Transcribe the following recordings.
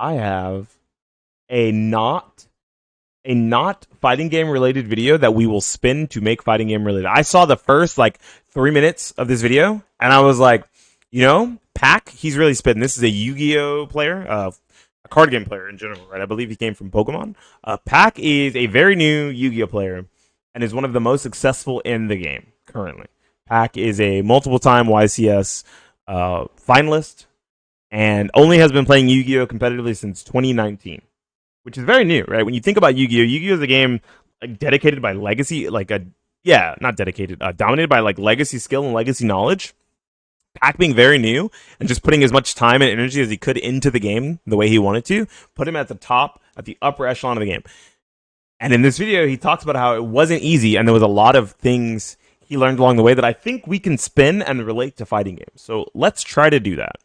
I have a not fighting game related video that we will spin to make fighting game related. I saw the first like 3 minutes of this video and I was like, Pac, he's really spitting. This is a Yu-Gi-Oh player, a card game player in general, right? I believe he came from Pokemon. Pac is a very new Yu-Gi-Oh player and is one of the most successful in the game currently. Pac is a multiple time YCS finalist and only has been playing Yu-Gi-Oh competitively since 2019, which is very new, right? When you think about Yu-Gi-Oh, Yu-Gi-Oh is a game like dedicated by legacy, not dedicated, dominated by like legacy skill and legacy knowledge. Pac being very new and just putting as much time and energy as he could into the game the way he wanted to, put him at the upper echelon of the game. And in this video, he talks about how it wasn't easy and there was a lot of things he learned along the way that I think we can spin and relate to fighting games. So let's try to do that.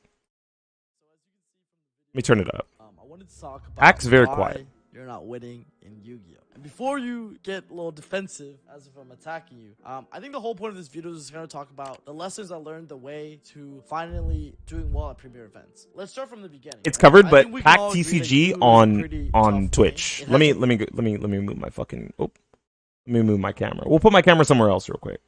Let me turn it up. I wanted to talk about Pac's very why quiet. you're not winning in Yu-Gi-Oh! And before you get a little defensive as if I'm attacking you, I think the whole point of this video is going to talk about the lessons I learned the way to finally doing well at premier events. Let's start from the beginning. It's covered, but we can Pac all agree that TCG Yu-Gi-Oh! Is a on pretty on tough Twitch. game. Let me move my fucking. Let me move my camera. We'll put my camera somewhere else real quick.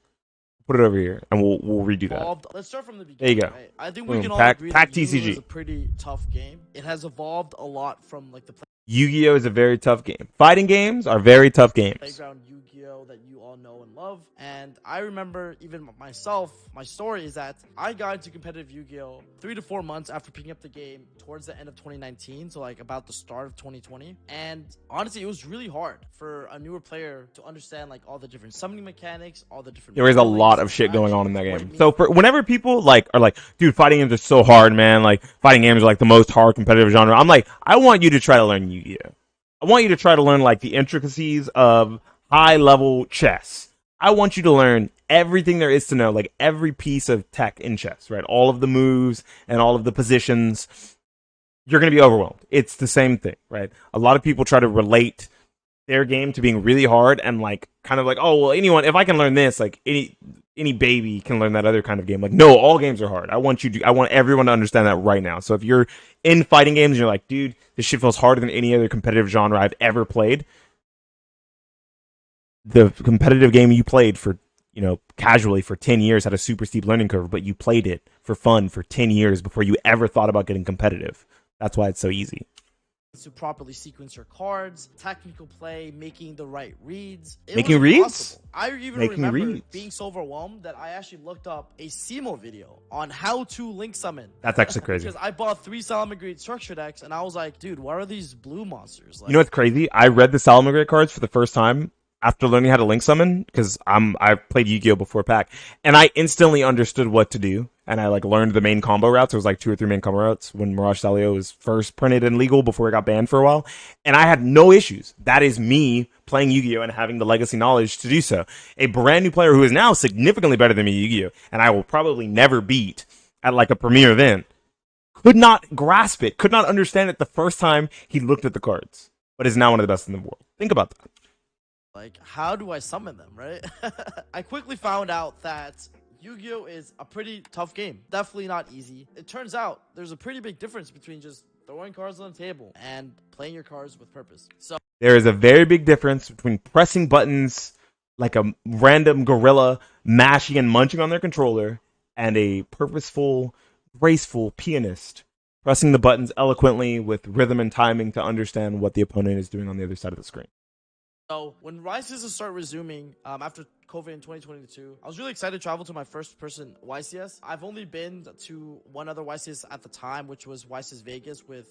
Put it over here, and we'll redo that. Let's start from the There you beginning. go. Right? I think Boom. we can all Pac agree that TCG. Yu-Gi-Oh! Is a pretty tough game. It has evolved a lot from like the Yu-Gi-Oh is a very tough game. Fighting games are very tough games. playground Yu-Gi-Oh that you all know and love. And I remember even myself, my story is that I got into competitive Yu-Gi-Oh 3 to 4 months after picking up the game towards the end of 2019, so like about the start of 2020. And honestly, it was really hard for a newer player to understand like all the different summoning mechanics, all the different There is a lot of shit going on in that game. So for whenever people are like, dude, fighting games are so hard, man. Like fighting games are like the most hard competitive genre. I'm like, I want you to try to learn Yu-Gi-Oh. I want you to try to learn like the intricacies of high level chess. I want you to learn everything there is to know, like every piece of tech in chess, right? All of the moves and all of the positions. You're going to be overwhelmed. It's the same thing, right? A lot of people try to relate their game to being really hard and like kind of like, oh, well, if I can learn this, like any baby can learn that other kind of game. Like, no, all games are hard. I want everyone to understand that right now. So if you're in fighting games and you're like, dude, this shit feels harder than any other competitive genre I've ever played, the competitive game you played for, casually for 10 years had a super steep learning curve, but you played it for fun for 10 years before you ever thought about getting competitive. That's why it's so easy. To properly sequence your cards, technical play, making the right reads. Making reads? I even remember being so overwhelmed that I actually looked up a CMO video on how to link summon. That's actually crazy. Because I bought 3 Salamangreat structure decks, and I was like, dude, what are these blue monsters? Like, you know what's crazy? I read the Salamangreat cards for the first time after learning how to link summon, because I've played Yu-Gi-Oh before Pac, and I instantly understood what to do, and I like learned the main combo routes. It was like 2 or 3 main combo routes when Mirage Salio was first printed and legal before it got banned for a while, and I had no issues. That is me playing Yu-Gi-Oh and having the legacy knowledge to do so. A brand new player who is now significantly better than me at Yu-Gi-Oh, and I will probably never beat at like a premier event, could not grasp it, could not understand it the first time he looked at the cards, but is now one of the best in the world. Think about that. Like, how do I summon them, right? I quickly found out that Yu-Gi-Oh is a pretty tough game. Definitely not easy. It turns out there's a pretty big difference between just throwing cards on the table and playing your cards with purpose. So there is a very big difference between pressing buttons like a random gorilla mashing and munching on their controller and a purposeful, graceful pianist pressing the buttons eloquently with rhythm and timing to understand what the opponent is doing on the other side of the screen. So when YCS start resuming after COVID in 2022, I was really excited to travel to my first person YCS. I've only been to one other YCS at the time, which was YCS Vegas with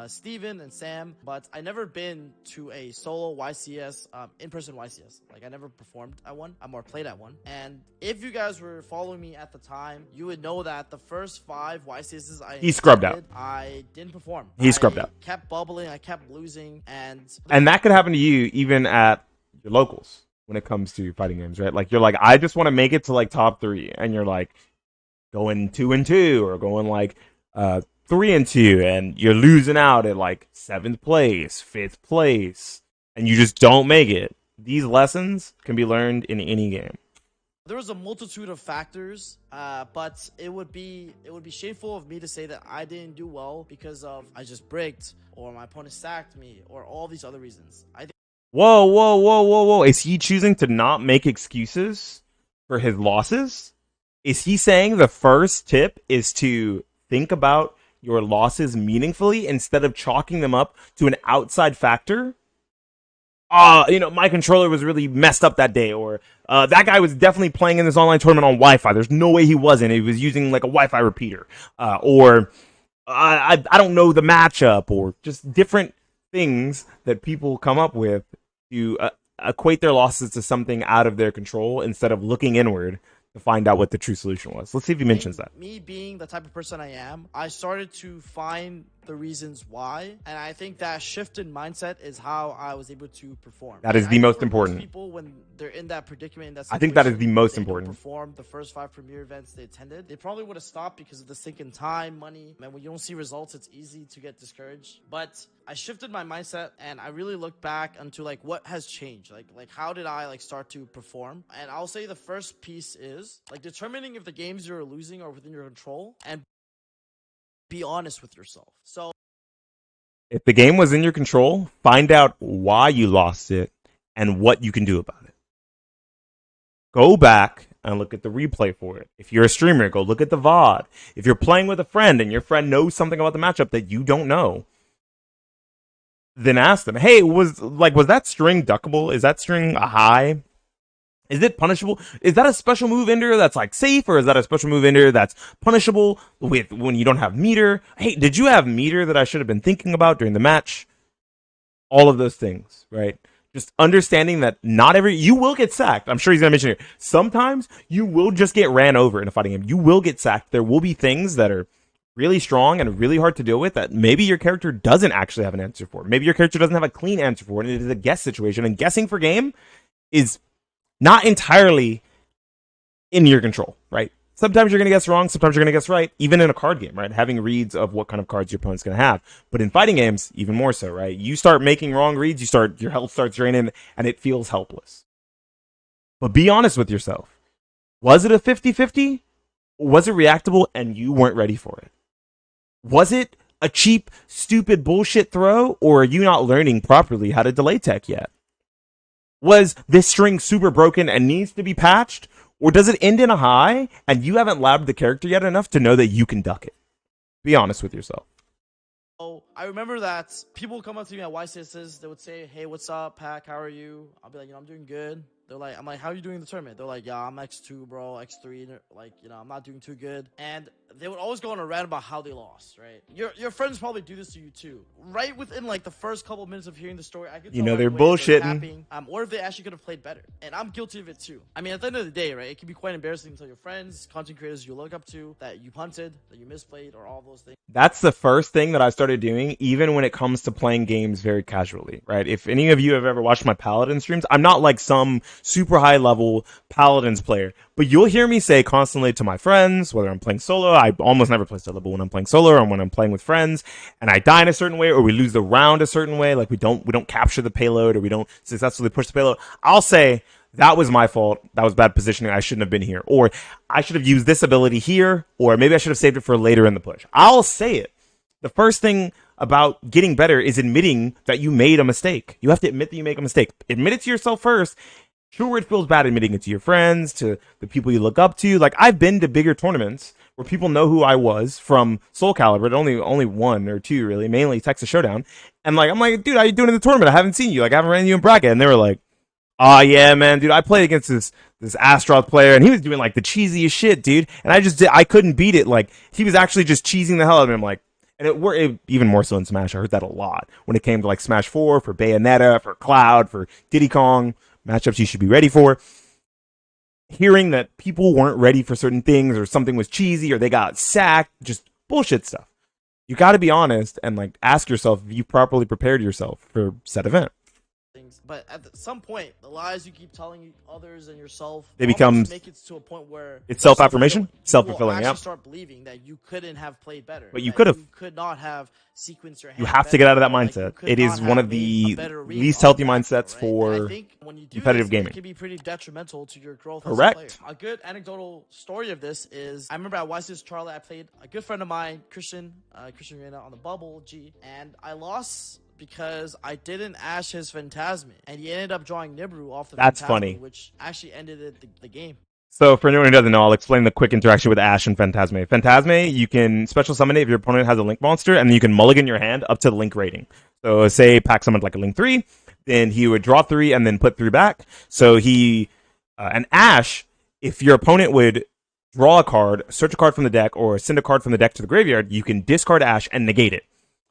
Steven and Sam, but I never been to a solo YCS, in-person YCS. Like, I never performed at one. I more played at one. And if you guys were following me at the time, you would know that the first 5 YCSs he scrubbed out. I didn't perform. He scrubbed out. Kept bubbling. I kept losing. And that could happen to you even at your locals when it comes to fighting games, right? Like, you're like, I just want to make it to like top 3, and you're like going 2-2 or going like 3-2, and you're losing out at like 7th place, 5th place, and you just don't make it. These lessons can be learned in any game. There was a multitude of factors, but it would be shameful of me to say that I didn't do well because of I just bricked or my opponent sacked me or all these other reasons. I think Whoa, whoa, whoa, whoa, whoa. Is he choosing to not make excuses for his losses? Is he saying the first tip is to think about your losses meaningfully instead of chalking them up to an outside factor? My controller was really messed up that day, or that guy was definitely playing in this online tournament on Wi-Fi. There's no way he wasn't. He was using like a Wi-Fi repeater, or I don't know the matchup, or just different things that people come up with to equate their losses to something out of their control instead of looking inward to find out what the true solution was. Let's see if he mentions that. me being the type of person I am, I started to find the reasons why, and I think that shift in mindset is how I was able to perform. That And is I the think most for most important. people, when they're in that predicament, in that I think that is situation, the most they don't important. perform the first 5 premier events they attended, they probably would have stopped because of the sink in time, money. And when you don't see results, it's easy to get discouraged. But I shifted my mindset, and I really looked back into like what has changed, like how did I like start to perform. And I'll say the first piece is like determining if the games you're losing are within your control, and be honest with yourself. So If the game was in your control, find out why you lost it and what you can do about it. Go back and look at the replay for it. If you're a streamer, go look at the VOD. If you're playing with a friend and your friend knows something about the matchup that you don't know, then ask them, hey, was that string duckable? Is that string a high? Is it punishable? Is that a special move ender that's like safe, or is that a special move ender that's punishable with when you don't have meter? Hey, did you have meter that I should have been thinking about during the match? All of those things, right? Just understanding that not every you will get sacked. I'm sure he's gonna mention it. Sometimes you will just get ran over in a fighting game. You will get sacked. There will be things that are really strong and really hard to deal with that maybe your character doesn't actually have an answer for. Maybe your character doesn't have a clean answer for it, and it is a guess situation. And guessing for game is not entirely in your control, right? Sometimes you're going to guess wrong, sometimes you're going to guess right, even in a card game, right? Having reads of what kind of cards your opponent's going to have. But in fighting games, even more so, right? You start making wrong reads, your health starts draining, and it feels helpless. But be honest with yourself. Was it a 50-50? Was it reactable and you weren't ready for it? Was it a cheap, stupid bullshit throw, or are you not learning properly how to delay tech yet? Was this string super broken and needs to be patched? Or does it end in a high and you haven't labbed the character yet enough to know that you can duck it? Be honest with yourself. I remember that people would come up to me at YCSs. They would say, "Hey, what's up, Pack? How are you?" I'll be like, "I'm doing good." I'm like, "How are you doing in the tournament?" They're like, "Yeah, I'm X2, bro, X3. Like, I'm not doing too good." And they would always go on a rant about how they lost, right? Your friends probably do this to you too. Right within like the first couple of minutes of hearing the story, I could tell right They're away if they're bullshitting. capping, or if they actually could have played better. And I'm guilty of it too. I mean, at the end of the day, right, it can be quite embarrassing to tell your friends, content creators you look up to, that you punted, that you misplayed, or all those things. That's the first thing that I started doing, even when it comes to playing games very casually, right? If any of you have ever watched my Paladin streams, I'm not like some super high level Paladins player, but you'll hear me say constantly to my friends, whether I'm playing solo, I almost never play solo, but when I'm playing solo or when I'm playing with friends, and I die in a certain way, or we lose the round a certain way, like we don't capture the payload, or we don't successfully push the payload, I'll say, that was my fault. That was bad positioning. I shouldn't have been here. Or I should have used this ability here. Or maybe I should have saved it for later in the push. I'll say it. The first thing about getting better is admitting that you made a mistake. You have to admit that you make a mistake. Admit it to yourself first. Sure, it feels bad admitting it to your friends, to the people you look up to. Like, I've been to bigger tournaments where people know who I was from Soul Calibur, only one or two, really, mainly Texas Showdown. And, like, I'm like, dude, how you doing in the tournament? I haven't seen you. Like, I haven't ran you in bracket. And they were like, oh yeah, man, dude, I played against this Astroth player, and he was doing like the cheesiest shit, dude. And I couldn't beat it. Like he was actually just cheesing the hell out of me. I'm like, and it even more so in Smash. I heard that a lot when it came to like Smash 4 for Bayonetta, for Cloud, for Diddy Kong matchups you should be ready for. Hearing that people weren't ready for certain things, or something was cheesy, or they got sacked, just bullshit stuff. You got to be honest and like ask yourself if you properly prepared yourself for said event. things. But at some point, the lies you keep telling others and yourself They almost become make it to a point where it's they're self-affirmation, self-fulfilling. You will self-fulfilling. actually Yep. start believing that you couldn't have played better, But you that could have. you could not have sequenced your You hand have to get better, out of that or like you mindset. could It not is one have of made a the better read least on the healthy back throw, mindsets right? And I for think when you do competitive this, it gaming. can be pretty detrimental to your growth as a player. Correct. A good anecdotal story of this is I remember at YC's Charlotte, I played a good friend of mine, Christian Reina, on the bubble G, and I lost because I didn't ash his Phantasme, and he ended up drawing Nibiru off the That's Phantasme, funny. which actually ended the game. So for anyone who doesn't know, I'll explain the quick interaction with Ash and Phantasme. Phantasme, you can special summon it if your opponent has a Link monster, and then you can mulligan your hand up to the Link rating. So say Pack summoned like a Link 3, then he would draw 3 and then put 3 back. So and Ash, if your opponent would draw a card, search a card from the deck, or send a card from the deck to the graveyard, you can discard Ash and negate it.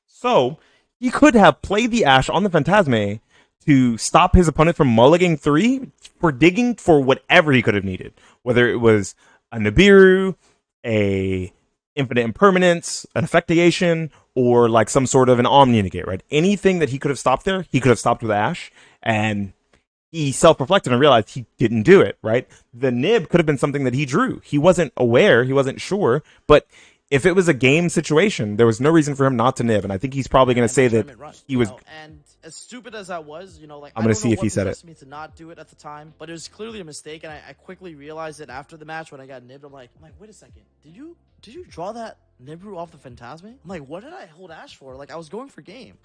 So he could have played the Ash on the Phantasme to stop his opponent from mulliganing 3 for digging for whatever he could have needed. Whether it was a Nibiru, a infinite impermanence, an effectiation, or like some sort of an Omni negate, right? Anything that he could have stopped there, he could have stopped with Ash, and he self-reflected and realized he didn't do it, right? The nib could have been something that he drew. He wasn't aware, he wasn't sure, but if it was a game situation, there was no reason for him not to nib, and I think he's probably going to say that he was. And as stupid as I was, like I'm going to see if he said it. Me to not do it at the time, but it was clearly a mistake, and I quickly realized it after the match when I got nibbed. I'm like, wait a second, did you draw that Nibiru off the Phantasme? I'm like, what did I hold Ash for? Like I was going for game.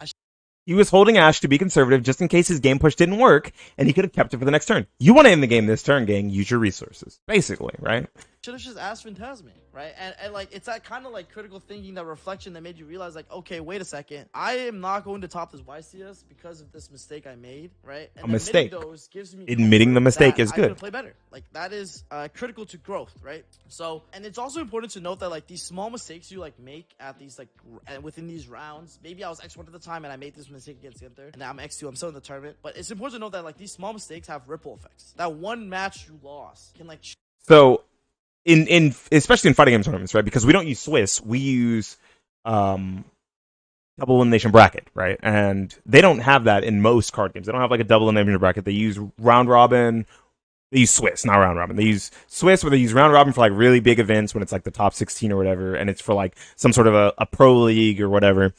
He was holding Ash to be conservative just in case his game push didn't work, and he could have kept it for the next turn. You want to end the game this turn, gang. Use your resources. Basically, right? Should have just asked Phantasme, right? And like, it's that kind of like critical thinking, that reflection that made you realize, like, okay, wait a second. I am not going to top this YCS because of this mistake I made, right? And a mistake. Those gives me admitting the mistake is good. I play better. Like, that is critical to growth, right? So, and it's also important to note that, like, these small mistakes you, like, make at these, like, within these rounds, maybe I was X1 at the time and I made this mistake against Gunther, and now I'm X2, I'm still in the tournament, but it's important to note that, like, these small mistakes have ripple effects. That one match you lost can, like... So, in especially in fighting game tournaments, right? Because we don't use Swiss, we use double elimination bracket, right? And they don't have that in most card games. They don't have like a double elimination bracket. They use round robin. They use Swiss, not round robin. They use Swiss, where they use round robin for like really big events when it's like the top 16 or whatever, and it's for like some sort of a pro league or whatever.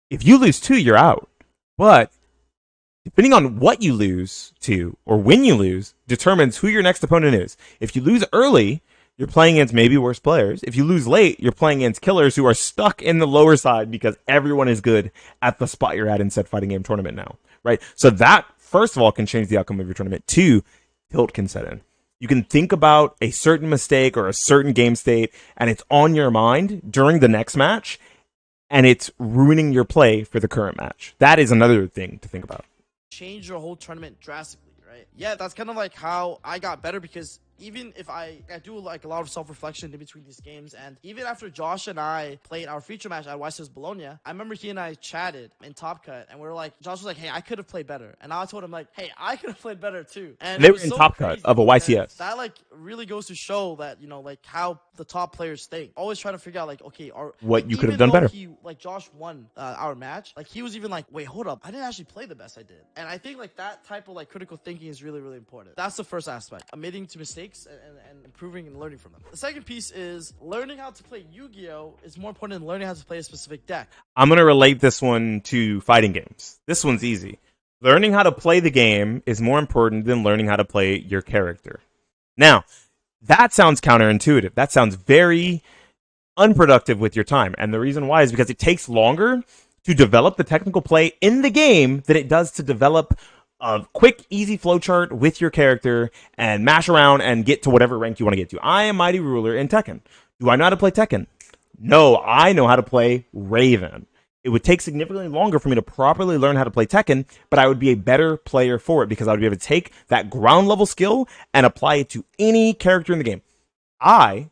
If you lose 2, you're out. But depending on what you lose to or when you lose determines who your next opponent is. If you lose early, you're playing against maybe worse players. If you lose late, you're playing against killers who are stuck in the lower side because everyone is good at the spot you're at in said fighting game tournament now, right? So that, first of all, can change the outcome of your tournament. 2, tilt can set in. You can think about a certain mistake or a certain game state, and it's on your mind during the next match, and it's ruining your play for the current match. That is another thing to think about. Change your whole tournament drastically, right? Yeah, that's kind of like how I got better, because even if I do like a lot of self-reflection in between these games, and even after Josh and I played our feature match at YCS Bologna, I remember he and I chatted in Top Cut, and we were like, Josh was like, hey, I could have played better, and I told him like, hey, I could have played better too. And they were in Top Cut of a YCS. That like really goes to show that, like how the top players think. Always try to figure out like, okay, what like, you could have done better. Like Josh won our match, like he was even like, wait, hold up, I didn't actually play the best I did. And I think like that type of like critical thinking is really, really important. That's the first aspect, admitting to mistakes and improving and learning from them. The second piece is learning how to play Yu-Gi-Oh! Is more important than learning how to play a specific deck. I'm going to relate this one to fighting games. This one's easy. Learning how to play the game is more important than learning how to play your character. Now, that sounds counterintuitive. That sounds very unproductive with your time. And the reason why is because it takes longer to develop the technical play in the game than it does to develop a quick, easy flowchart with your character and mash around and get to whatever rank you want to get to. I am Mighty Ruler in Tekken. Do I know how to play Tekken? No, I know how to play Raven. It would take significantly longer for me to properly learn how to play Tekken, but I would be a better player for it because I would be able to take that ground level skill and apply it to any character in the game. I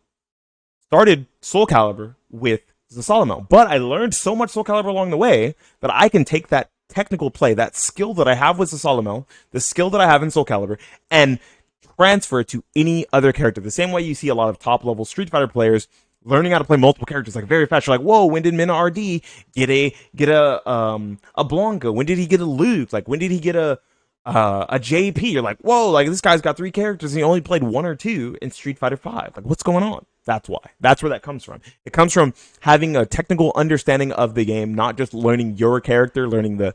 started Soul Calibur with Zasalamel, but I learned so much Soul Calibur along the way that I can take that technical play, that skill that I have with Zasalamel, the skill that I have in Soul Calibur, and transfer it to any other character. The same way you see a lot of top level Street Fighter players learning how to play multiple characters like very fast. You're like, whoa, when did Mina RD get a Blanca? When did he get a Luke? Like, when did he get a JP? You're like, whoa, like this guy's got 3 characters and he only played 1 or 2 in Street Fighter 5. Like, what's going on? That's why. That's where that comes from. It comes from having a technical understanding of the game, not just learning your character, learning the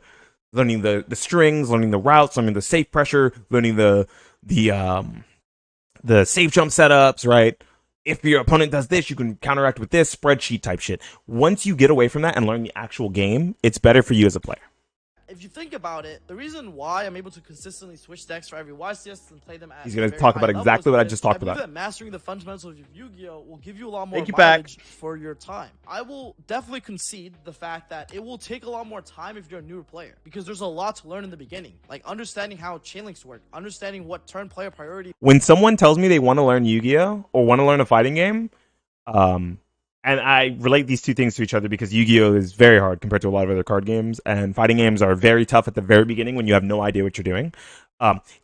strings, learning the routes, learning the safe pressure, learning the safe jump setups, right? If your opponent does this, you can counteract with this spreadsheet type shit. Once you get away from that and learn the actual game, it's better for you as a player. If you think about it, the reason why I'm able to consistently switch decks for every YCS and play them at He's going to talk about exactly what I just talked about. That mastering the fundamentals of Yu-Gi-Oh will give you a lot more Thank you, mileage for your time. I will definitely concede the fact that it will take a lot more time if you're a newer player, because there's a lot to learn in the beginning, like understanding how chain links work, understanding what turn player priority. When someone tells me they want to learn Yu-Gi-Oh or want to learn a fighting game, and I relate these two things to each other because Yu-Gi-Oh is very hard compared to a lot of other card games, and fighting games are very tough at the very beginning when you have no idea what you're doing.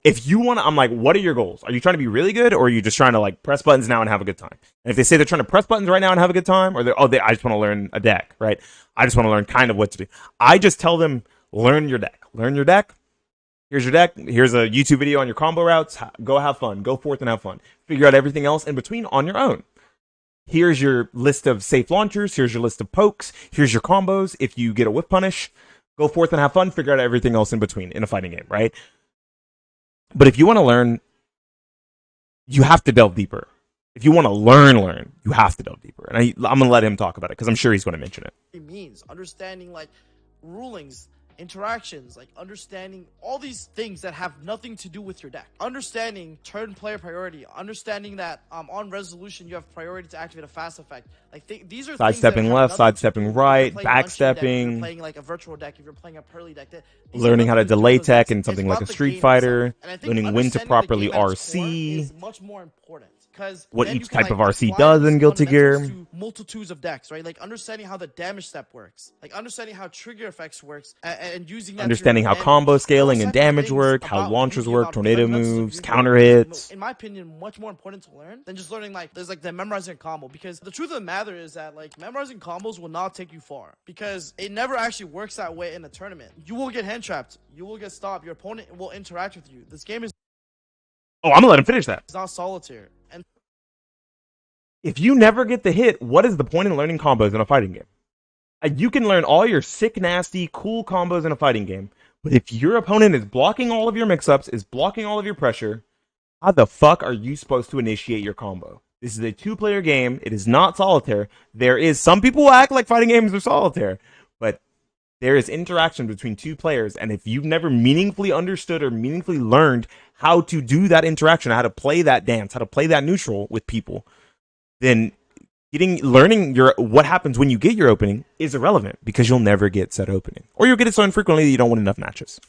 If you want to, I'm like, what are your goals? Are you trying to be really good, or are you just trying to like press buttons now and have a good time? And if they say they're trying to press buttons right now and have a good time, or I just want to learn a deck, right? I just want to learn kind of what to do. I just tell them, learn your deck. Learn your deck. Here's your deck. Here's a YouTube video on your combo routes. Go have fun. Go forth and have fun. Figure out everything else in between on your own. Here's your list of safe launchers. Here's your list of pokes. Here's your combos. If you get a whip punish, go forth and have fun. Figure out everything else in between in a fighting game, right? But if you want to learn, you have to delve deeper. If you want to learn, you have to delve deeper. And I'm going to let him talk about it because I'm sure he's going to mention it. It means understanding like rulings, interactions, like understanding all these things that have nothing to do with your deck. Understanding turn player priority, understanding that on resolution you have priority to activate a fast effect. Like these are sidestepping left, sidestepping right, backstepping. You're playing like a virtual deck, if you're playing a Pearly deck, learning how to delay tech in something like a Street Fighter, learning when to properly RC is much more important. What each type of RC does in Guilty Gear. Multitudes of decks, right? Like understanding how the damage step works, like understanding how trigger effects works, and using that understanding how combo scaling and damage work, how launchers work, tornado moves, counter hits. In my opinion, much more important to learn than just learning like there's like the memorizing a combo. Because the truth of the matter is that like memorizing combos will not take you far, because it never actually works that way in a tournament. You will get hand trapped, you will get stopped, your opponent will interact with you. This game is I'm gonna let him finish that. It's not solitaire. And if you never get the hit, what is the point in learning combos in a fighting game? You can learn all your sick, nasty, cool combos in a fighting game, but if your opponent is blocking all of your mix-ups, is blocking all of your pressure, how the fuck are you supposed to initiate your combo? This is a 2-player game. It is not solitaire. Some people act like fighting games are solitaire, but there is interaction between 2 players, and if you've never meaningfully understood or meaningfully learned how to do that interaction, how to play that dance, how to play that neutral with people, then learning what happens when you get your opening is irrelevant, because you'll never get said opening, or you'll get it so infrequently that you don't win enough matches.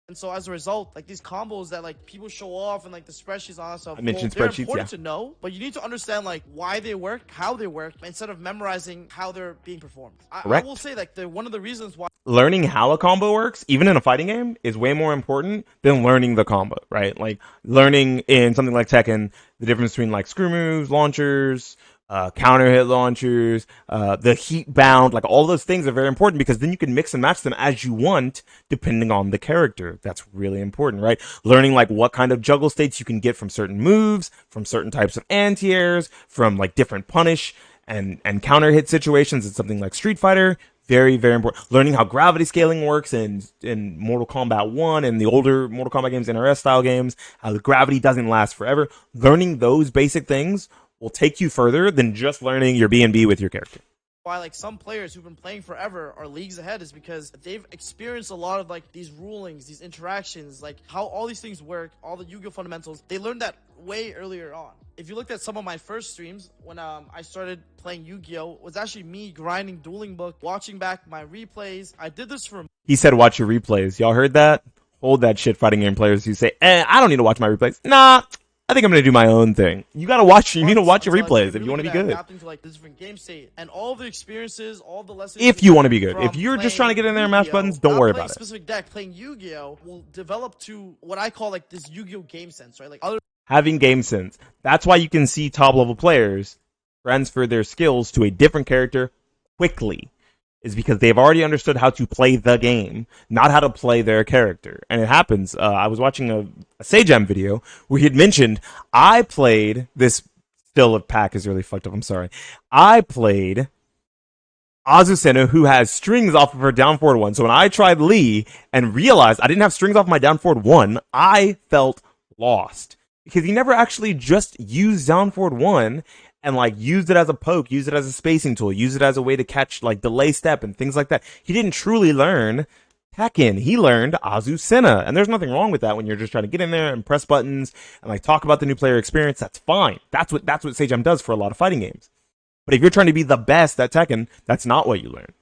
And so as a result, like these combos that like people show off and like the spreadsheets on stuff, I mentioned they're spreadsheets, important to know, but you need to understand like why they work, how they work, instead of memorizing how they're being performed. I will say like one of the reasons why learning how a combo works, even in a fighting game, is way more important than learning the combo, right? Like learning in something like Tekken, the difference between like screw moves, launchers, counter hit launchers, the heat bound, like all those things are very important, because then you can mix and match them as you want depending on the character. That's really important, right? Learning like what kind of juggle states you can get from certain moves, from certain types of anti-airs, from like different punish and counter hit situations in something like Street Fighter. Very, very important. Learning how gravity scaling works in Mortal Kombat 1 and the older Mortal Kombat games, NRS style games, how the gravity doesn't last forever. Learning those basic things will take you further than just learning your B&B with your character. Why like some players who've been playing forever are leagues ahead is because they've experienced a lot of like these rulings, these interactions, like how all these things work, all the Yu-Gi-Oh fundamentals. They learned that way earlier on. If you looked at some of my first streams when I started playing Yu-Gi-Oh, it was actually me grinding Dueling Book, watching back my replays. I did this for... He said watch your replays. Y'all heard that? Hold that shit, fighting game players who say, I don't need to watch my replays. Nah, I think I'm gonna do my own thing. You gotta watch. You need to watch your replays if you want to be good. Adapting to like the different game state and all the experiences, all the lessons. If you want to be good, if you're just trying to get in there and mash buttons, don't worry about it. Specific deck playing Yu-Gi-Oh will develop to what I call like this Yu-Gi-Oh game sense, right? Like having game sense. That's why you can see top level players transfer their skills to a different character quickly is because they've already understood how to play the game, not how to play their character. And it happens. I was watching a Sajam video where he had mentioned, I played this. Still, a pack is really fucked up. I'm sorry. I played Azucena, who has strings off of her down forward 1. So when I tried Lee and realized I didn't have strings off my down forward 1, I felt lost. Because he never actually just used down forward 1 and like used it as a poke, used it as a spacing tool, used it as a way to catch like delay step and things like that. He didn't truly learn Tekken. He learned Azucena. And there's nothing wrong with that when you're just trying to get in there and press buttons and like talk about the new player experience. That's fine. That's what Sajam does for a lot of fighting games. But if you're trying to be the best at Tekken, that's not what you learn.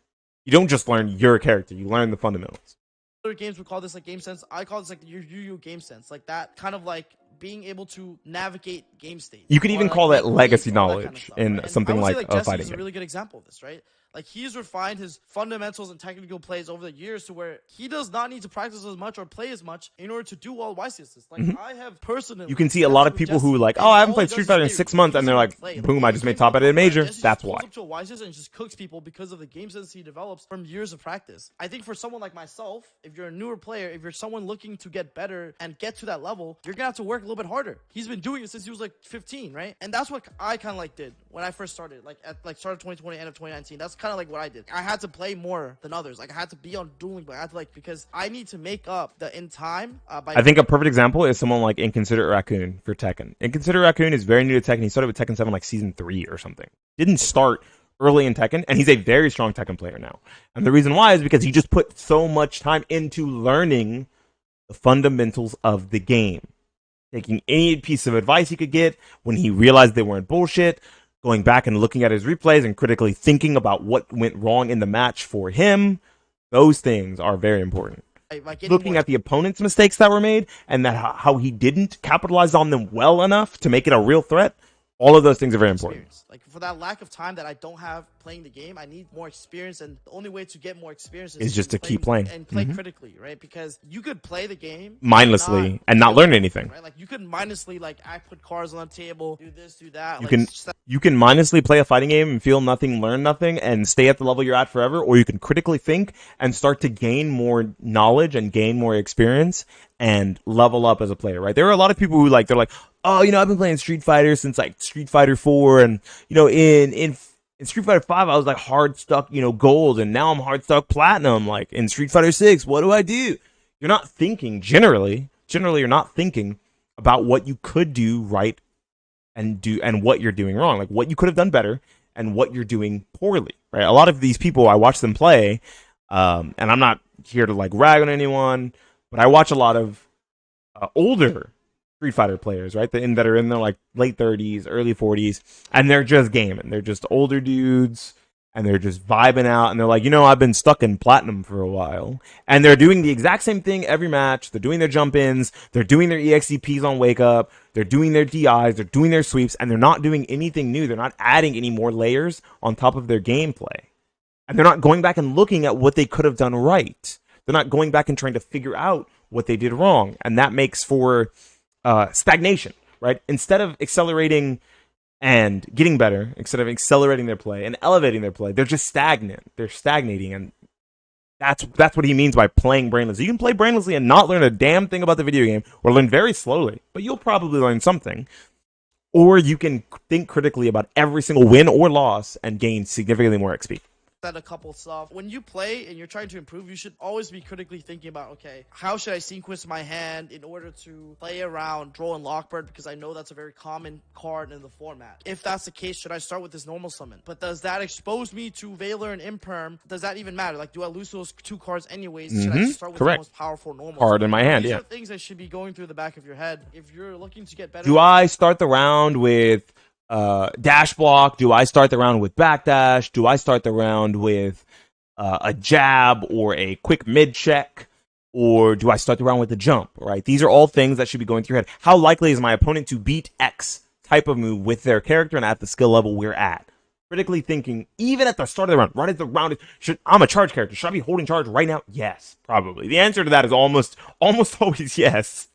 You don't just learn your character. You learn the fundamentals. Other games would call this like game sense. I call this like your Yu-Gi-Oh game sense. Like that kind of like being able to navigate game state. You could even call that legacy knowledge kind of stuff, in right? something like a Jesse fighting is a game. really good example of this, right? Like he's refined his fundamentals and technical plays over the years to where he does not need to practice as much or play as much in order to do well YCS. Like I have personally, You can see a lot of people who like, oh, I haven't played Street Fighter in 6 months, and they're like, boom, I just made top at a major. That's why. Up to a YCS and just cooks people because of the game sense he develops from years of practice. I think for someone like myself, if you're a newer player, if you're someone looking to get better and get to that level, you're gonna have to work a little bit harder. He's been doing it since he was like 15, right? And that's what I kind of like did when I first started, like at like start of 2020, end of 2019. That's kind of like what I did. I had to play more than others. Like I had to be on dueling, but I had to like because I need to make up the in time. I think a perfect example is someone like Inconsiderate Raccoon for Tekken. Inconsiderate Raccoon is very new to Tekken. He started with Tekken 7 like season 3 or something. Didn't start early in Tekken, and he's a very strong Tekken player now. And the reason why is because he just put so much time into learning the fundamentals of the game. Taking any piece of advice he could get when he realized they weren't bullshit, going back and looking at his replays and critically thinking about what went wrong in the match for him. Those things are very important. Looking at the opponent's mistakes that were made and that how he didn't capitalize on them well enough to make it a real threat. All of those things are very important. Like for that lack of time that I don't have playing the game, I need more experience, and the only way to get more experience is just to keep playing and play critically, right? Because you could play the game mindlessly and not learn anything. Right? Like you could mindlessly like I put cards on the table, do this, do that. You can mindlessly play a fighting game and feel nothing, learn nothing, and stay at the level you're at forever, or you can critically think and start to gain more knowledge and gain more experience and level up as a player, right? There are a lot of people who like they're like, oh, you know, I've been playing Street Fighter since like Street Fighter 4, and you know, in Street Fighter 5, I was like hard stuck, you know, gold, and now I'm hard stuck platinum. Like in Street Fighter 6, what do? You're not thinking generally, you're not thinking about what you could do right and what you're doing wrong, like what you could have done better and what you're doing poorly, right? A lot of these people, I watch them play, and I'm not here to like rag on anyone, but I watch a lot of older Street Fighter players, right? That are in their like late 30s, early 40s, and they're just gaming. They're just older dudes, and they're just vibing out, and they're like, you know, I've been stuck in platinum for a while, and they're doing the exact same thing every match. They're doing their jump ins, they're doing their EXCPs on wake up, they're doing their DIs, they're doing their sweeps, and they're not doing anything new. They're not adding any more layers on top of their gameplay, and they're not going back and looking at what they could have done right. They're not going back and trying to figure out what they did wrong, and that makes for stagnation, right? Instead of accelerating and getting better, instead of accelerating their play and elevating their play, they're just stagnant. They're stagnating, and that's what he means by playing brainlessly. You can play brainlessly and not learn a damn thing about the video game, or learn very slowly, but you'll probably learn something. Or you can think critically about every single win or loss and gain significantly more XP. Said a couple stuff. When you play and you're trying to improve, you should always be critically thinking about, okay, how should I sequence my hand in order to play around Draw and Lockbird, because I know that's a very common card in the format. If that's the case, should I start with this normal summon? But does that expose me to Valor and Imperm? Does that even matter? Like, do I lose those two cards anyways? Should I just start with the most powerful normal card in my hand? These Yeah. are things that should be going through the back of your head if you're looking to get better. Do I start the round with dash block? Do I start the round with backdash? Do I start the round with a jab or a quick mid check? Or do I start the round with a jump, right? These are all things that should be going through your head. How likely is my opponent to beat X type of move with their character and at the skill level we're at? Critically thinking, even at the start of the round, right at the round, I'm a charge character. Should I be holding charge right now? Yes, probably. The answer to that is almost always yes.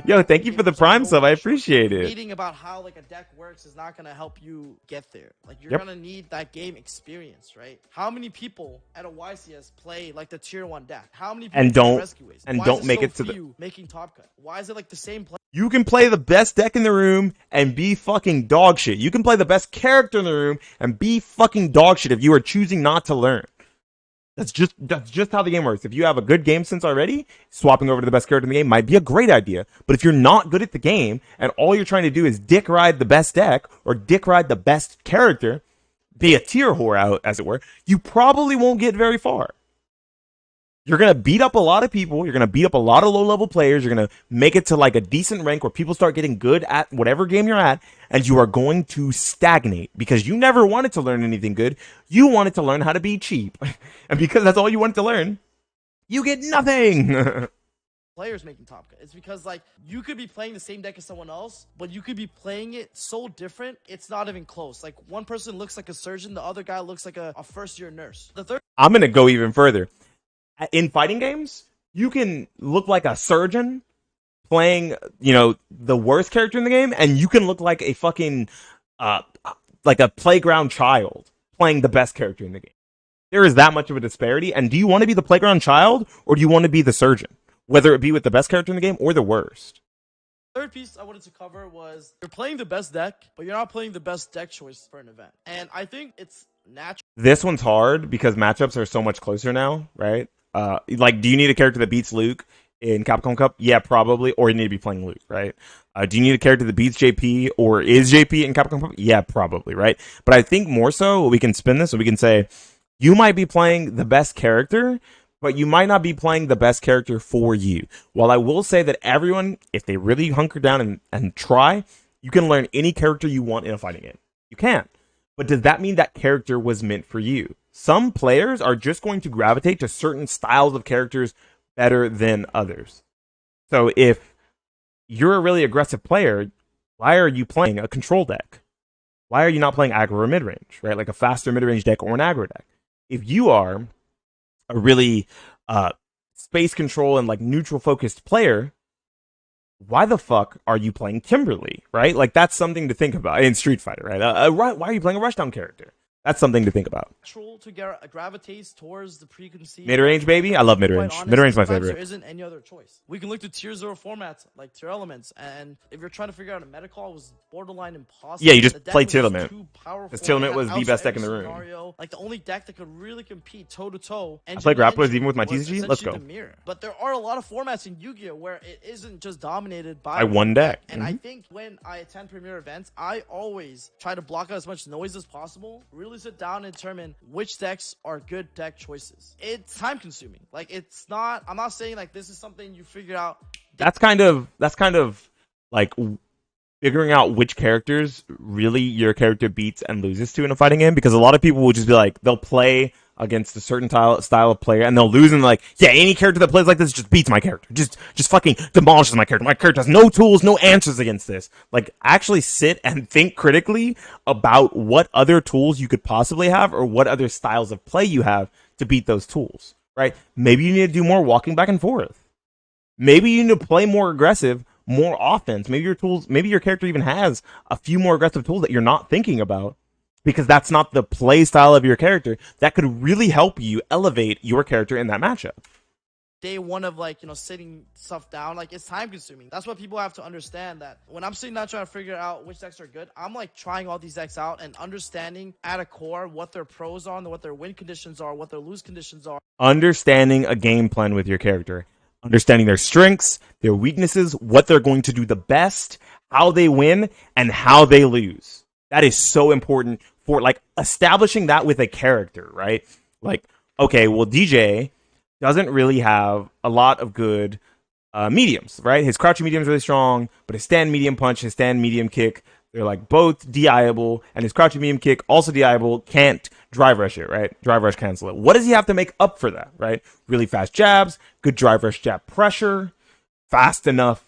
Yo, thank you for Gave the him some Prime sub. I know-how short. appreciate it. Reading about how like a deck works is not gonna help you get there. Like you're Yep. gonna need that game experience, right? How many people at a YCS play like the tier 1 deck? How many people And play don't Rescue Ways? and Why is don't it make so it to the. few making top cut? Why is it like the same play? You can play the best deck in the room and be fucking dog shit. You can play the best character in the room and be fucking dog shit if you are choosing not to learn. That's just how the game works. If you have a good game sense already, swapping over to the best character in the game might be a great idea. But if you're not good at the game and all you're trying to do is dick ride the best deck or dick ride the best character, be a tier whore out, as it were, you probably won't get very far. You're going to beat up a lot of people. You're going to beat up a lot of low level players. You're going to make it to like a decent rank where people start getting good at whatever game you're at. And you are going to stagnate because you never wanted to learn anything good. You wanted to learn how to be cheap. And because that's all you wanted to learn, you get nothing. Players making top cut. It's because like you could be playing the same deck as someone else, but you could be playing it so different, it's not even close. Like one person looks like a surgeon, the other guy looks like a first year nurse. The third I'm going to go even further. In fighting games, you can look like a surgeon playing, the worst character in the game, and you can look like a fucking, like a playground child playing the best character in the game. There is that much of a disparity, and do you want to be the playground child, or do you want to be the surgeon? Whether it be with the best character in the game or the worst. third piece I wanted to cover was you're playing the best deck, but you're not playing the best deck choice for an event. And I think it's natural. This one's hard because matchups are so much closer now, right? Do you need a character that beats Luke in Capcom Cup? Yeah, probably. Or you need to be playing Luke, right? Do you need a character that beats JP or is JP in Capcom Cup? Yeah, probably, right? But I think more so, we can spin this so we can say, you might be playing the best character, but you might not be playing the best character for you. While I will say that everyone, if they really hunker down and try, you can learn any character you want in a fighting game. You can. But does that mean that character was meant for you? Some players are just going to gravitate to certain styles of characters better than others. So if you're a really aggressive player, why are you playing a control deck? Why are you not playing aggro or mid-range, right? Like a faster mid-range deck or an aggro deck. If you are a really space control and like neutral focused player, why the fuck are you playing Kimberly, right? Like that's something to think about in Street Fighter, right? Why are you playing a rushdown character? That's something to think about. To gravitate towards the preconceived Mid-range, baby. I love mid-range. Mid-range is my favorite. There isn't any other choice. We can look to tier 0 formats like tier elements, and if you're trying to figure out a meta call, it was borderline impossible. Yeah, you just The deck play was tier just element. too powerful. This tier element It was the outshoot best deck in every the room. scenario. Like the only deck that could really compete toe to toe. I play grapplers even with my TCG. Let's go. But there are a lot of formats in Yu-Gi-Oh where it isn't just dominated by one deck. And I think when I attend premier events, I always try to block out as much noise as possible. Really sit down and determine which decks are good deck choices. It's time consuming. Like it's not. I'm not saying like this is something you figure out. That's kind of like figuring out which characters really your character beats and loses to in a fighting game, because a lot of people will just be like, they'll play against a certain style of player and they'll lose, and they're like, yeah, any character that plays like this just beats my character, just fucking demolishes my character. My character has no tools, no answers against this. Like, actually sit and think critically about what other tools you could possibly have or what other styles of play you have to beat those tools, right? Maybe you need to do more walking back and forth. Maybe you need to play more aggressive, more offense. Maybe your character even has a few more aggressive tools that you're not thinking about, because that's not the play style of your character. That could really help you elevate your character in that matchup. Day one of sitting stuff down, like it's time consuming. That's what people have to understand, that when I'm sitting down trying to figure out which decks are good, I'm like trying all these decks out and understanding at a core what their pros are and what their win conditions are, what their lose conditions are. Understanding a game plan with your character. Understanding their strengths, their weaknesses, what they're going to do the best, how they win, and how they lose. That is so important for like establishing that with a character, right? Like, okay, well, DJ doesn't really have a lot of good mediums, right? His crouching medium is really strong, but his stand medium punch, his stand medium kick, they're like both DIable, and his crouching medium kick also DIable, can't drive rush it, right? Drive rush cancel it. What does he have to make up for that, right? Really fast jabs, good drive rush jab pressure, fast enough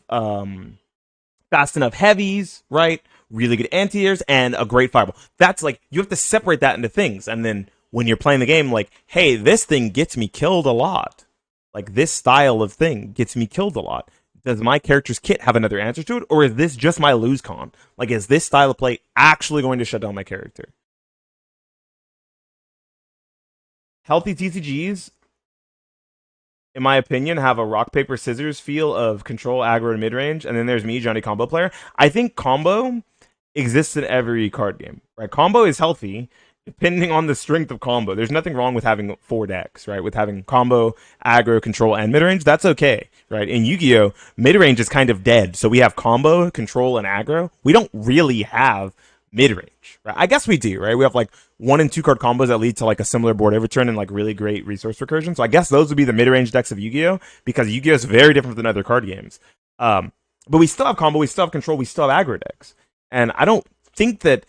heavies, right? Really good anti-airs, and a great fireball. That's like, you have to separate that into things, and then when you're playing the game, like, hey, this thing gets me killed a lot. Like, this style of thing gets me killed a lot. does my character's kit have another answer to it, or is this just my lose con? Like, is this style of play actually going to shut down my character? Healthy TCGs, in my opinion, have a rock paper scissors feel of control, aggro, and mid range, and then there's me, Johnny Combo player. I think combo exists in every card game, right? Combo is healthy depending on the strength of combo. There's nothing wrong with having 4 decks, right? With having combo, aggro, control, and mid range, that's okay, right? In Yu-Gi-Oh, mid range is kind of dead, so we have combo, control, and aggro. We don't really have mid range, right? I guess we do, right? We have like 1 and 2 card combos that lead to like a similar board overturn and like really great resource recursion. So I guess those would be the mid range decks of Yu-Gi-Oh, because Yu-Gi-Oh is very different than other card games. But we still have combo, we still have control, we still have aggro decks, and I don't think that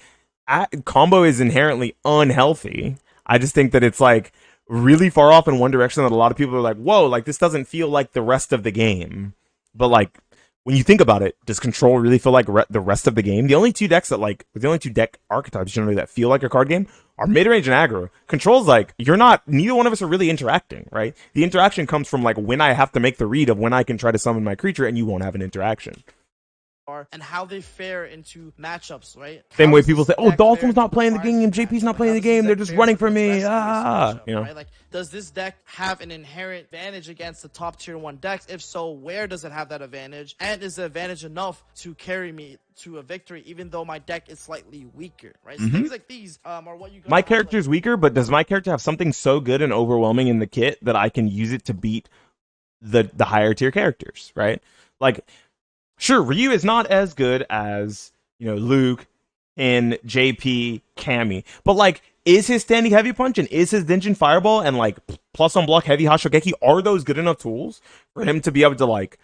combo is inherently unhealthy. I just think that it's like really far off in one direction that a lot of people are like, whoa, like this doesn't feel like the rest of the game. But like when you think about it, does control really feel like the rest of the game? The only 2 decks that like the only 2 deck archetypes generally that feel like a card game are mid range and aggro. Control's like you're not. Neither one of us are really interacting, right? The interaction comes from like when I have to make the read of when I can try to summon my creature, and you won't have an interaction. And how they fare into matchups, right? Same How way does people this say, "Oh, deck fare Dolphin's into not playing the game, Prime's JP's not matchup? playing How the does this game. They're deck just fare running into for the me." rest of this matchup, You know. right? Like, does this deck have an inherent advantage against the top tier 1 decks? If so, where does it have that advantage? And is the advantage enough to carry me to a victory, even though my deck is slightly weaker, right? So things like these are what you. My character's weaker, but does my character have something so good and overwhelming in the kit that I can use it to beat the higher tier characters, right? Like, sure, Ryu is not as good as Luke and JP, Cammy, but like, is his standing heavy punch and is his Denshin Fireball and like plus on block heavy Hashogeki, are those good enough tools for him to be able to like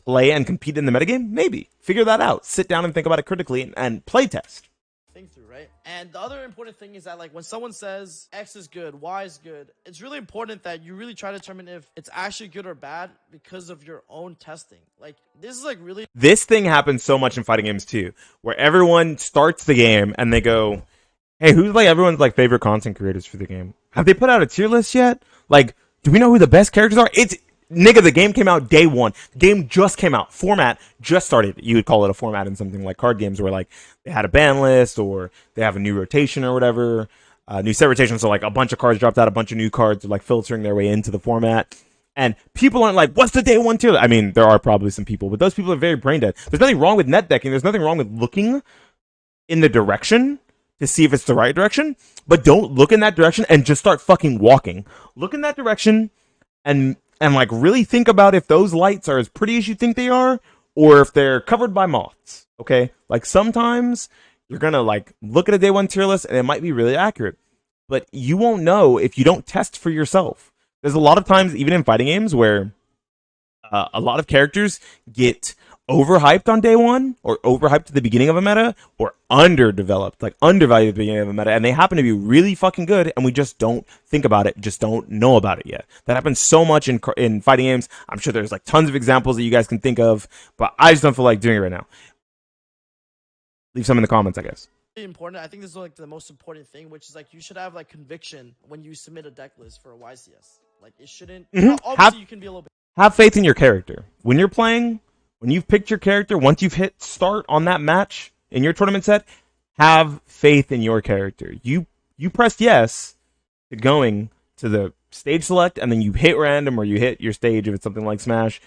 play and compete in the metagame? Maybe. Figure that out. Sit down and think about it critically and play test. Think through, right? And the other important thing is that like when someone says X is good, Y is good, it's really important that you really try to determine if it's actually good or bad because of your own testing. Like this is like really This thing happens so much in fighting games too, where everyone starts the game and they go, "Hey, who's like everyone's like favorite content creators for the game? Have they put out a tier list yet? Like, do we know who the best characters are?" It's nigga, the game came out day one. The game just came out. Format just started. You would call it a format in something like card games where like they had a ban list or they have a new rotation or whatever. New set rotation, so like a bunch of cards dropped out, a bunch of new cards are like filtering their way into the format. And people aren't like, what's the day one tier? I mean, there are probably some people, but those people are very brain dead. There's nothing wrong with net decking. There's nothing wrong with looking in the direction to see if it's the right direction, but don't look in that direction and just start fucking walking. Look in that direction and like really think about if those lights are as pretty as you think they are, or if they're covered by moths. Okay, like sometimes you're gonna like look at a day one tier list and it might be really accurate, but you won't know if you don't test for yourself. There's a lot of times, even in fighting games, where a lot of characters get overhyped on day one, or overhyped at the beginning of a meta, or underdeveloped, like undervalued at the beginning of a meta, and they happen to be really fucking good, and we just don't think about it, just don't know about it yet. That happens so much in fighting games. I'm sure there's like tons of examples that you guys can think of, but I just don't feel like doing it right now. Leave some in the comments, I guess. important. I think this is like the most important thing, which is like you should have like conviction when you submit a deck list for a YCS. Like it shouldn't. Obviously, you can be a little bit. Have faith in your character when you're playing. When you've picked your character, once you've hit start on that match in your tournament set, have faith in your character. You pressed yes to going to the stage select, and then you hit random or you hit your stage if it's something like Smash.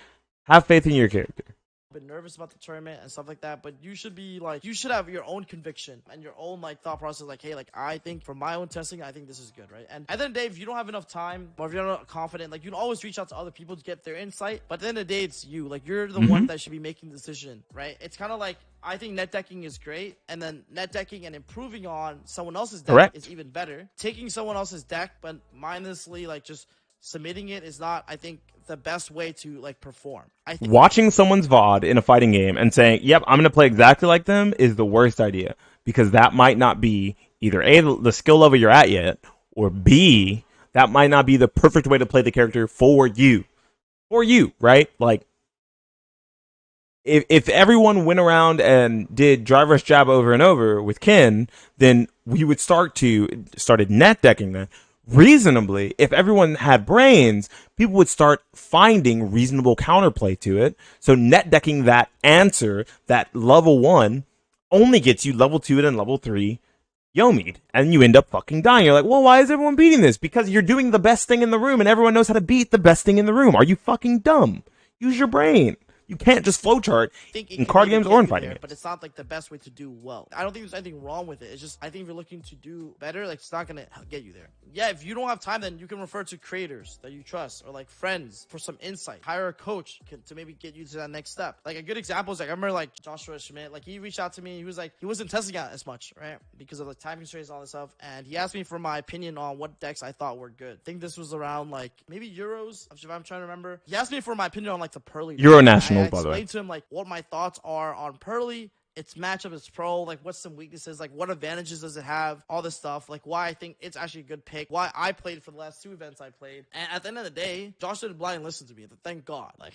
Have faith in your character. Been nervous about the tournament and stuff like that, but you should be like, you should have your own conviction and your own like thought process. Like, hey, like I think from my own testing, I think this is good, right? And at the end of the day, if you don't have enough time or if you're not confident, like you can always reach out to other people to get their insight. But at the end of the day, it's you. Like you're the one that should be making the decision, right? It's kind of like I think net decking is great, and then net decking and improving on someone else's deck is even better. Taking someone else's deck, but mindlessly like just submitting it is not, I think, the best way to like perform. I think watching someone's VOD in a fighting game and saying, "Yep, I'm going to play exactly like them," is the worst idea, because that might not be either A, the skill level you're at yet, or B, that might not be the perfect way to play the character for you. For you, right? Like if everyone went around and did drive rush jab over and over with Ken, then we would started net decking that. reasonably, if everyone had brains, people would start finding reasonable counterplay to it. So net decking that answer, that level 1, only gets you level 2 and level 3 Yomi'd. And you end up fucking dying. You're like, well, why is everyone beating this? Because you're doing the best thing in the room and everyone knows how to beat the best thing in the room. Are you fucking dumb? Use your brain. You can't just flowchart in card games or in fighting games. But it's not like the best way to do well. I don't think there's anything wrong with it. It's just I think if you're looking to do better, like it's not gonna get you there. Yeah, if you don't have time, then you can refer to creators that you trust or like friends for some insight. Hire a coach to maybe get you to that next step. Like a good example is like I remember like Joshua Schmidt, like he reached out to me. He was like he wasn't testing out as much, right? Because of the time constraints and all this stuff. And he asked me for my opinion on what decks I thought were good. I think this was around like maybe Euros, if I'm trying to remember. He asked me for my opinion on like the Pearly Euro Nationals, by the way. I explained to him like what my thoughts are on Pearly, its matchup, its pro, like what's some weaknesses, like what advantages does it have, all this stuff, like why I think it's actually a good pick, why I played for the last 2 events I played. And at the end of the day, Josh didn't blindly listen to me. Thank God. Like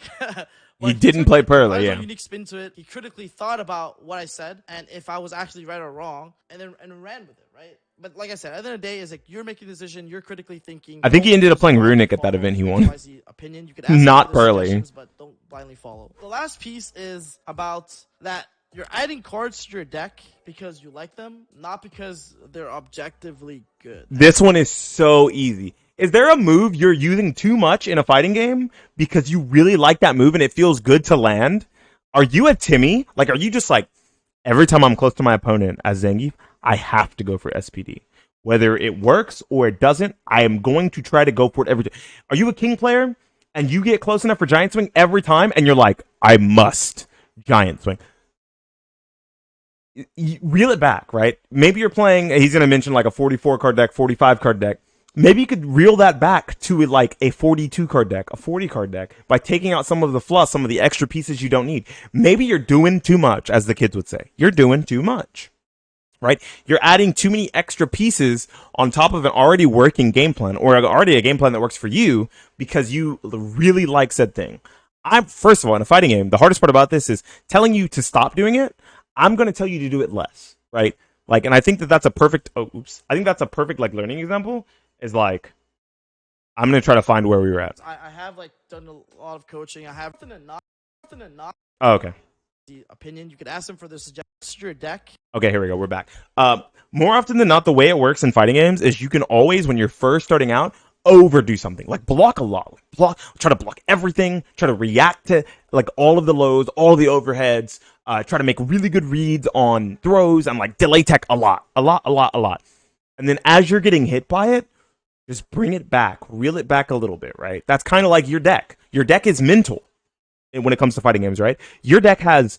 he didn't play Pearly, yeah. A unique spin to it. He critically thought about what I said and if I was actually right or wrong, and then ran with it, right? But like I said, at the end of the day, is like you're making a decision, you're critically thinking. I think he ended up playing Runic at that event he won. Opinion. You could ask not Pearly, but don't blindly follow. The last piece is about that you're adding cards to your deck because you like them, not because they're objectively good. This one is so easy. Is there a move you're using too much in a fighting game because you really like that move and it feels good to land? Are you a Timmy? Like, are you just like, every time I'm close to my opponent as Zangief, I have to go for SPD. Whether it works or it doesn't, I am going to try to go for it every time. Are you a King player and you get close enough for Giant Swing every time and you're like, I must Giant Swing? You reel it back, right? Maybe you're playing, he's going to mention like a 44 card deck, 45 card deck. Maybe you could reel that back to like a 42 card deck, a 40 card deck, by taking out some of the fluff, some of the extra pieces you don't need. Maybe you're doing too much, as the kids would say. You're doing too much, right? You're adding too many extra pieces on top of an already working game plan, or already a game plan that works for you because you really like said thing. First of all, in a fighting game, the hardest part about this is telling you to stop doing it. I'm going to tell you to do it less, right? Like, and I think that that's a perfect, I think that's a perfect, like, learning example, is like, I'm going to try to find where we were at. I have, like, done a lot of coaching. I have nothing to not. Oh, okay. The opinion. You could ask them for their suggestions to your deck. Okay, here we go. We're back. More often than not, the way it works in fighting games is you can always, when you're first starting out, overdo something. Like, block a lot. Try to block everything. Try to react to, like, all of the lows, all of the overheads. Try to make really good reads on throws and, like, delay tech a lot. And then as you're getting hit by it, just bring it back. Reel it back a little bit, right? That's kind of like your deck. Your deck is mental when it comes to fighting games, right? Your deck has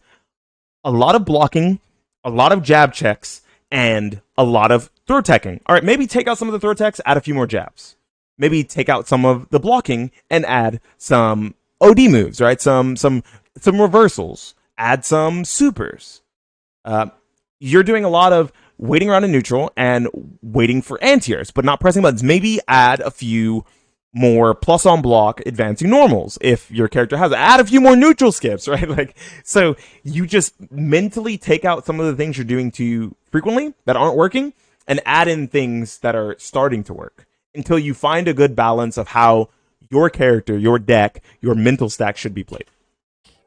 a lot of blocking, a lot of jab checks, and a lot of throw teching. All right, maybe take out some of the throw techs, add a few more jabs. Maybe take out some of the blocking and add some OD moves, right? Some reversals. Add some supers. You're doing a lot of waiting around in neutral and waiting for anti-airs, but not pressing buttons. Maybe add a few more plus on block advancing normals if your character has it. Add a few more neutral skips, right? Like, so you just mentally take out some of the things you're doing too frequently that aren't working and add in things that are starting to work until you find a good balance of how your character, your deck, your mental stack should be played.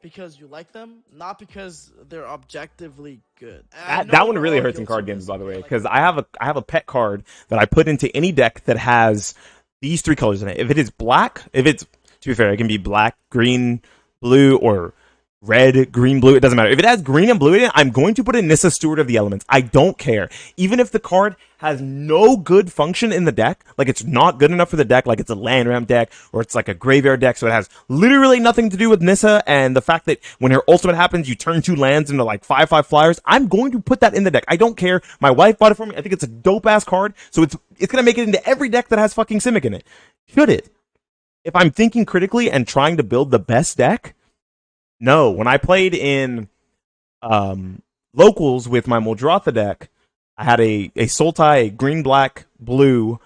Because you like them, not because they're objectively good. That one really hurts in card games, by the way, because I have a pet card that I put into any deck that has these 3 colors in it. If it is black, to be fair, it can be black, green, blue, or red, green, blue. It doesn't matter. If it has green and blue in it, I'm going to put in Nissa, Steward of the Elements. I don't care. Even if the card has no good function in the deck, like it's not good enough for the deck, like it's a land ramp deck, or it's like a graveyard deck, so it has literally nothing to do with Nissa, and the fact that when her ultimate happens, you turn 2 lands into like 5/5 flyers, I'm going to put that in the deck. I don't care. My wife bought it for me. I think it's a dope-ass card, so it's going to make it into every deck that has fucking Simic in it. Should it? If I'm thinking critically and trying to build the best deck, no. When I played in locals with my Muldrotha deck, I had a Sultai, a green, black, blue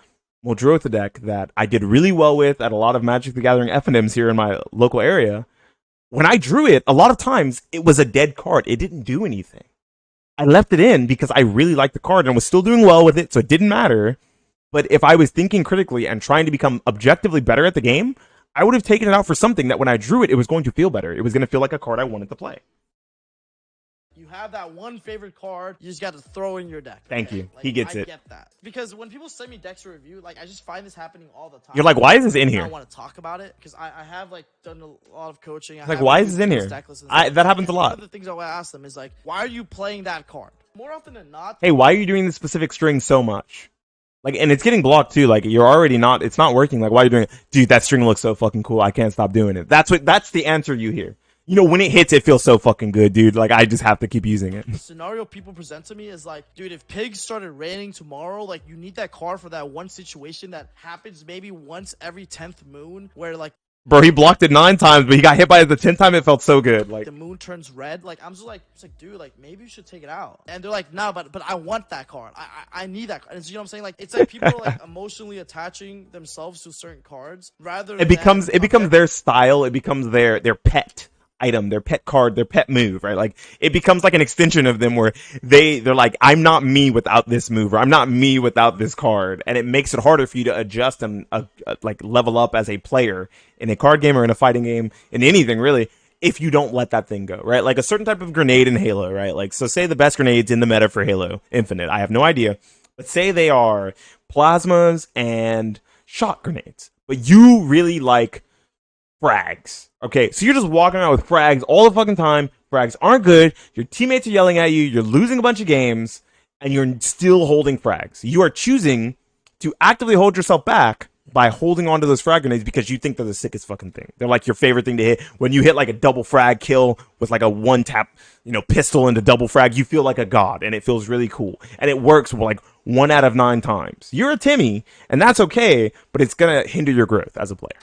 Muldrotha deck that I did really well with at a lot of Magic the Gathering FNMs here in my local area. When I drew it, a lot of times it was a dead card. It didn't do anything. I left it in because I really liked the card and was still doing well with it, so it didn't matter. But if I was thinking critically and trying to become objectively better at the game, I would have taken it out for something that when I drew it, it was going to feel better. It was going to feel like a card I wanted to play. You have that one favorite card, you just got to throw in your deck. Thank you. Like, He gets I it. get that. Because when people send me decks to review, like, I just find this happening all the time. You're like, why is this in I here? don't want to talk about it because I have like done a lot of coaching. Like, why is this in here? That happens a lot. One of the things I want to ask them is like, why are you playing that card? More often than not. Hey, why are you doing this specific string so much? Like, and it's getting blocked too. Like, you're already not. It's not working. Like, why are you doing it? Dude, that string looks so fucking cool. I can't stop doing it. That's the answer you hear. You know, when it hits, it feels so fucking good, dude. Like, I just have to keep using it. The scenario people present to me is like, dude, if pigs started raining tomorrow, like, you need that card for that one situation that happens maybe once every 10th moon where, like, Bro, he blocked it 9 times, but he got hit by it the 10th time. It felt so good. Like, the moon turns red. Like, I'm just like, it's like, dude, like, maybe you should take it out. And they're like, nah, but I want that card. I need that card. And so, you know what I'm saying? Like, it's like people are like emotionally attaching themselves to certain cards rather it becomes their style. It becomes their pet item, their pet card, their pet move, right? Like, it becomes like an extension of them where they're like, I'm not me without this move, or I'm not me without this card, and it makes it harder for you to adjust and like level up as a player in a card game or in a fighting game, in anything really, if you don't let that thing go, right? Like a certain type of grenade in Halo, right? Like, so say the best grenades in the meta for Halo Infinite, I have no idea, but say they are plasmas and shot grenades, but you really like frags. Okay, so you're just walking around with frags all the fucking time. Frags aren't good. Your teammates are yelling at you. You're losing a bunch of games, and you're still holding frags. You are choosing to actively hold yourself back by holding onto those frag grenades because you think they're the sickest fucking thing. They're like your favorite thing to hit. When you hit like a double frag kill with like a one tap, pistol into double frag, you feel like a god, and it feels really cool. And it works like 1 out of 9 times. You're a Timmy, and that's okay, but it's gonna hinder your growth as a player.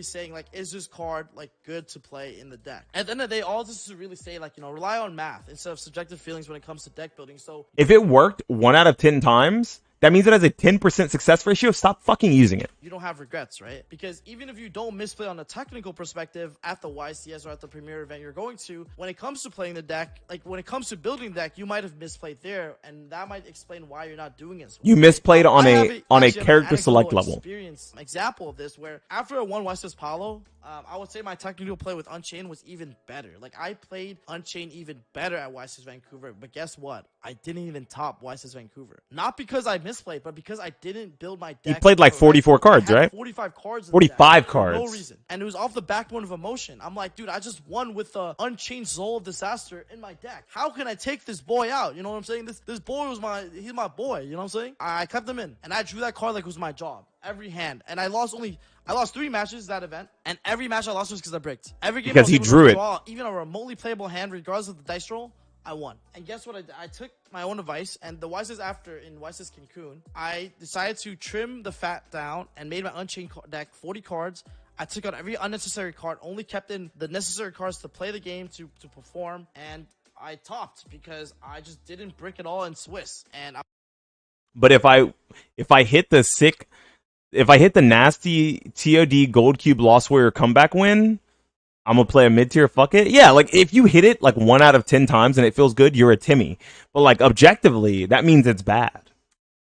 Saying like, is this card like good to play in the deck? At the end of the day, all this is to really say like, rely on math instead of subjective feelings when it comes to deck building. So if it worked 1 out of 10 times, that means it has a 10% success ratio. Stop fucking using it. You don't have regrets, right? Because even if you don't misplay on a technical perspective at the YCS or at the premier event you're going to, when it comes to playing the deck, like when it comes to building the deck, you might have misplayed there, and that might explain why you're not doing it. You misplayed on a character select level. Example of this where after I won YCS Palo, I would say my technical play with Unchained was even better. Like, I played Unchained even better at YCS Vancouver, but guess what? I didn't even top YCS Vancouver. Not because I misplayed, but because I didn't build my deck. You played like 44 cards, right? 45 cards. 45 cards. For no reason. And it was off the backbone of emotion. I'm like, dude, I just won with the Unchained Soul of Disaster in my deck. How can I take this boy out? You know what I'm saying? This boy was he's my boy. You know what I'm saying? I kept him in, and I drew that card like it was my job. Every hand. And I lost 3 matches that event, and every match I lost was because I bricked. Every game because he drew it. Even a remotely playable hand, regardless of the dice roll, I won. And guess what? I took my own advice, and the YCS after in YCS Cancun, I decided to trim the fat down and made my Unchained deck 40 cards. I took out every unnecessary card, only kept in the necessary cards to play the game, to perform, and I topped because I just didn't brick it all in Swiss. But if I hit the nasty TOD Gold Cube Lost Warrior comeback win, I'm gonna play a mid-tier, fuck it. Yeah, like, if you hit it like 1 out of 10 times and it feels good, you're a Timmy. But like, objectively, that means it's bad.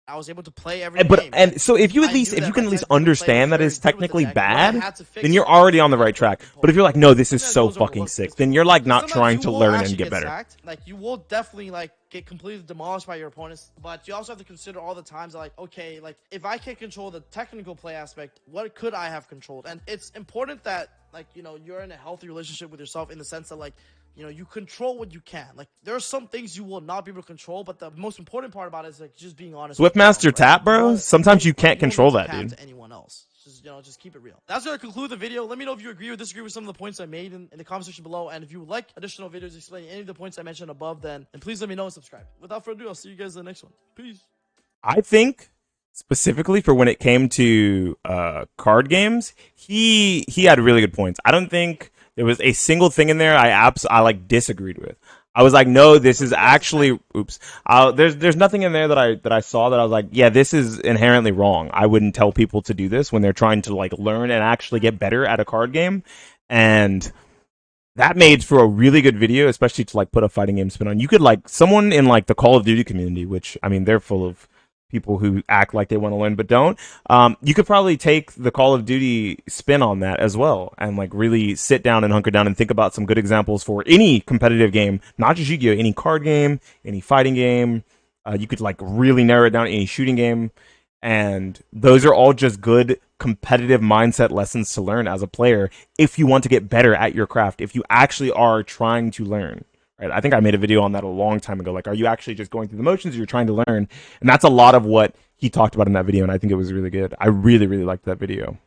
I was able to play every game. And so if you can at least understand that it's technically bad, then you're already on the right track. But if you're like, no, this is so fucking sick, then you're like not trying to learn and get better. Like, you will definitely like get completely demolished by your opponents, but you also have to consider all the times like, okay, like, if I can't control the technical play aspect, what could I have controlled? And it's important that, like, you're in a healthy relationship with yourself, in the sense that, like, you control what you can. Like, there are some things you will not be able to control, but the most important part about it is like just being honest. Swiftmaster tap, bro. Sometimes you can't control that, dude. To anyone else. Just keep it real. That's gonna conclude the video. Let me know if you agree or disagree with some of the points I made in the comment section below. And if you would like additional videos explaining any of the points I mentioned above, then please let me know and subscribe. Without further ado, I'll see you guys in the next one. Peace. I think specifically for when it came to card games, he had really good points. I don't think there was a single thing in there I like disagreed with. I was like, no, this is actually, oops. There's nothing in there that I saw that I was like, yeah, this is inherently wrong. I wouldn't tell people to do this when they're trying to like learn and actually get better at a card game. And that made for a really good video, especially to like put a fighting game spin on. You could, like, someone in like the Call of Duty community, which, I mean, they're full of people who act like they want to learn but don't. You could probably take the Call of Duty spin on that as well, and like really sit down and hunker down and think about some good examples for any competitive game, not just Yu-Gi-Oh, any card game, any fighting game. You could like really narrow it down, any shooting game, and those are all just good competitive mindset lessons to learn as a player if you want to get better at your craft, if you actually are trying to learn. Right? I think I made a video on that a long time ago. Like, are you actually just going through the motions, or you're trying to learn? And that's a lot of what he talked about in that video, and I think it was really good. I really, really liked that video.